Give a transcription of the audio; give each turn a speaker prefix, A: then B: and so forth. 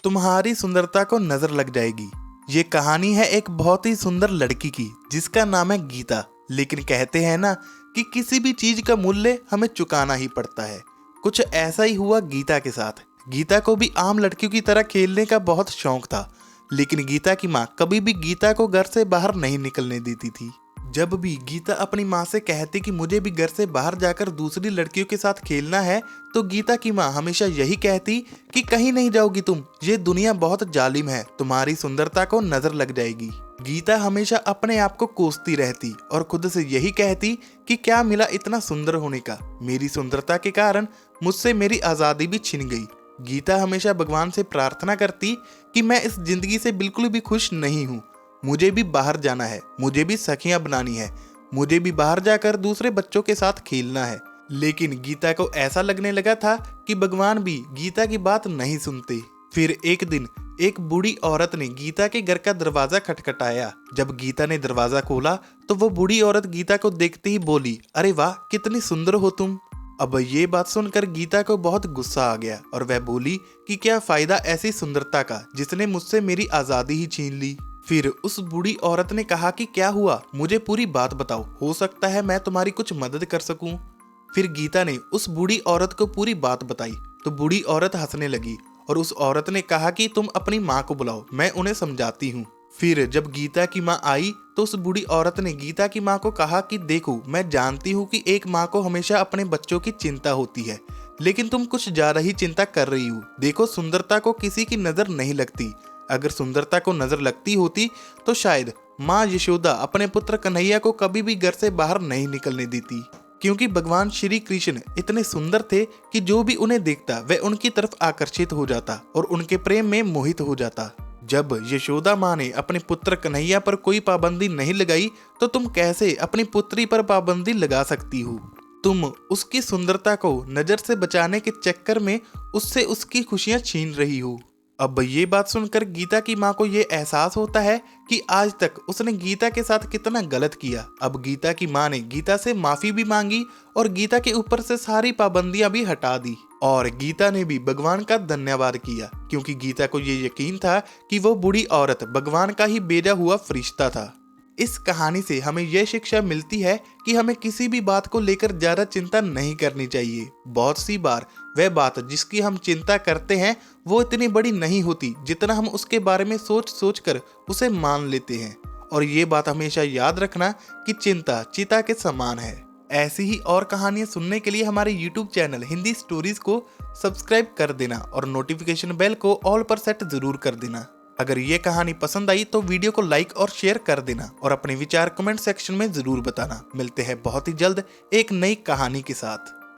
A: तुम्हारी सुंदरता को नजर लग जाएगी। ये कहानी है एक बहुत ही सुंदर लड़की की जिसका नाम है गीता। लेकिन कहते हैं ना कि किसी भी चीज का मूल्य हमें चुकाना ही पड़ता है। कुछ ऐसा ही हुआ गीता के साथ। गीता को भी आम लड़कियों की तरह खेलने का बहुत शौक था, लेकिन गीता की माँ कभी भी गीता को घर से बाहर नहीं निकलने देती थी। जब भी गीता अपनी माँ से कहती कि मुझे भी घर से बाहर जाकर दूसरी लड़कियों के साथ खेलना है, तो गीता की माँ हमेशा यही कहती कि कहीं नहीं जाओगी तुम, ये दुनिया बहुत जालिम है, तुम्हारी सुंदरता को नजर लग जाएगी। गीता हमेशा अपने आप को कोसती रहती और खुद से यही कहती कि क्या मिला इतना सुंदर होने का, मेरी सुंदरता के कारण मुझसे मेरी आजादी भी छिन गई। गीता हमेशा भगवान से प्रार्थना करती कि मैं इस जिंदगी से बिल्कुल भी खुश नहीं हूँ, मुझे भी बाहर जाना है, मुझे भी सखियां बनानी है, मुझे भी बाहर जाकर दूसरे बच्चों के साथ खेलना है। लेकिन गीता को ऐसा लगने लगा था कि भगवान भी गीता की बात नहीं सुनते। फिर एक दिन एक बूढ़ी औरत ने गीता के घर का दरवाजा खटखटाया। जब गीता ने दरवाजा खोला तो वो बूढ़ी औरत गीता को देखते ही बोली, अरे वाह, कितनी सुंदर हो तुम। अब ये बात सुनकर गीता को बहुत गुस्सा आ गया और वह बोली कि क्या फायदा ऐसी सुंदरता का जिसने मुझसे मेरी आजादी ही छीन ली। फिर उस बूढ़ी औरत ने कहा कि क्या हुआ, मुझे पूरी बात बताओ, हो सकता है मैं तुम्हारी कुछ मदद कर सकूं। फिर गीता ने उस बूढ़ी औरत को पूरी बात बताई तो बूढ़ी औरत हंसने लगी और उस औरत ने कहा कि तुम अपनी माँ को बुलाओ, मैं उन्हें समझाती हूँ। फिर जब गीता की माँ आई तो उस बूढ़ी औरत ने गीता की माँ को कहा कि देखो, मैं जानती हूँ कि एक माँ को हमेशा अपने बच्चों की चिंता होती है, लेकिन तुम कुछ ज्यादा ही चिंता कर रही हो। देखो, सुंदरता को किसी की नजर नहीं लगती। अगर सुंदरता को नजर लगती होती तो शायद माँ यशोदा अपने पुत्र कन्हैया को कभी भी घर से बाहर नहीं निकलने देती, क्योंकि भगवान श्री कृष्ण इतने सुंदर थे कि जो भी उन्हें देखता वह उनकी तरफ आकर्षित हो जाता और उनके प्रेम में मोहित हो जाता। जब यशोदा माँ ने अपने पुत्र कन्हैया पर कोई पाबंदी नहीं लगाई तो तुम कैसे अपनी पुत्री पर पाबंदी लगा सकती हो। तुम उसकी सुंदरता को नजर से बचाने के चक्कर में उससे उसकी खुशियां छीन रही हो। अब ये बात सुनकर गीता की माँ को ये एहसास होता है कि आज तक उसने गीता के साथ कितना गलत किया। अब गीता की माँ ने गीता से माफी भी मांगी और गीता के ऊपर से सारी पाबंदियां भी हटा दी। और गीता ने भी भगवान का धन्यवाद किया, क्योंकि गीता को ये यकीन था कि वो बूढ़ी औरत भगवान का ही भेजा हुआ फरिश्ता था। इस कहानी से हमें यह शिक्षा मिलती है कि हमें किसी भी बात को लेकर ज्यादा चिंता नहीं करनी चाहिए। बहुत सी बार वह बात जिसकी हम चिंता करते हैं वो इतनी बड़ी नहीं होती जितना हम उसके बारे में सोच सोच कर उसे मान लेते हैं। और ये बात हमेशा याद रखना कि चिंता चिता के समान है। ऐसी ही और कहानियां सुनने के लिए हमारे YouTube चैनल हिंदी स्टोरीज को सब्सक्राइब कर देना और नोटिफिकेशन बेल को ऑल पर सेट जरूर कर देना। अगर ये कहानी पसंद आई तो वीडियो को लाइक और शेयर कर देना और अपने विचार कमेंट सेक्शन में जरूर बताना। मिलते हैं बहुत ही जल्द एक नई कहानी के साथ।